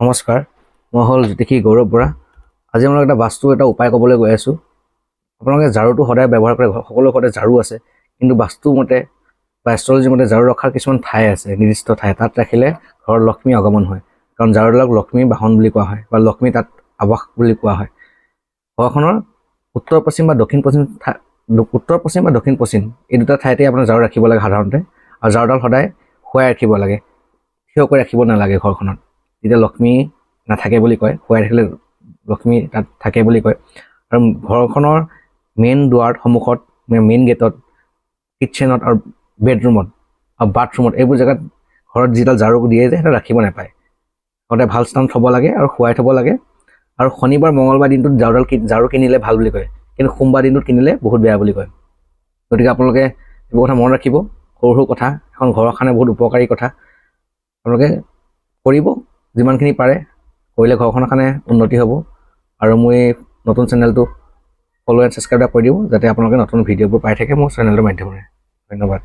নমস্কাৰ, মই হ'ল জ্যোতিষী গৌৰৱ বৰা। আজি মই এটা উপায় ক'বলৈ গৈ আছোঁ। আপোনালোকে ঝাৰুটো সদায় ব্যৱহাৰ কৰে, সকলো ঘৰতে ঝাৰু আছে, কিন্তু বাস্তু মতে বা এষ্ট্ৰলজি মতে ঝাৰু ৰখাৰ কিছুমান ঠাই আছে, নিৰ্দিষ্ট ঠাই। তাত ৰাখিলে ঘৰৰ লক্ষ্মী আগমন হয়, কাৰণ ঝাৰুডালক লক্ষ্মী বাহন বুলি কোৱা হয় বা লক্ষ্মী তাত আৱাস বুলি কোৱা হয়। ঘৰখনৰ উত্তৰ পশ্চিম বা দক্ষিণ পশ্চিম এই দুটা ঠাইতে আপোনাৰ ঝাৰু ৰাখিব লাগে সাধাৰণতে। আৰু ঝাৰুডাল সদায় শুৱাই ৰাখিব লাগে, থিয় কৰি ৰাখিব নালাগে ঘৰখনত। যেতিয়া লক্ষ্মী নাথাকে বুলি কয়, শুৱাই ৰাখিলে লক্ষ্মী তাত থাকে বুলি কয়। আৰু ঘৰখনৰ মেইন দুৱাৰত সন্মুখত, মেইন গেটত, কিটচেনত আৰু বেডৰুমত আৰু বাথৰুমত, এইবোৰ জেগাত ঘৰত যিডাল ঝাৰু দিয়ে যে সেইটো ৰাখিব নাপায়। সদায় ভাল স্থানত থ'ব লাগে আৰু শুৱাই থ'ব লাগে। আৰু শনিবাৰ মঙলবাৰ দিনটোত ঝাৰু কিনিলে ভাল বুলি কয়, কিন্তু সোমবাৰ দিনটোত কিনিলে বহুত বেয়া বুলি কয়। গতিকে আপোনালোকে এইবোৰ কথা মনত ৰাখিব। সৰু সৰু কথা, এখন ঘৰৰ কাৰণে বহুত উপকাৰী কথা। আপোনালোকে কৰিব, যিমানখিনি পাৰে কৰিলে ঘৰখনৰ কাৰণে উন্নতি হ'ব। আৰু মোৰ এই নতুন চেনেলটো ফ'ল' এণ্ড ছাবস্ক্ৰাইব কৰি দিব, যাতে আপোনালোকে নতুন ভিডিঅ'বোৰ পাই থাকে মোৰ চেনেলটোৰ মাধ্যমেৰে। ধন্যবাদ।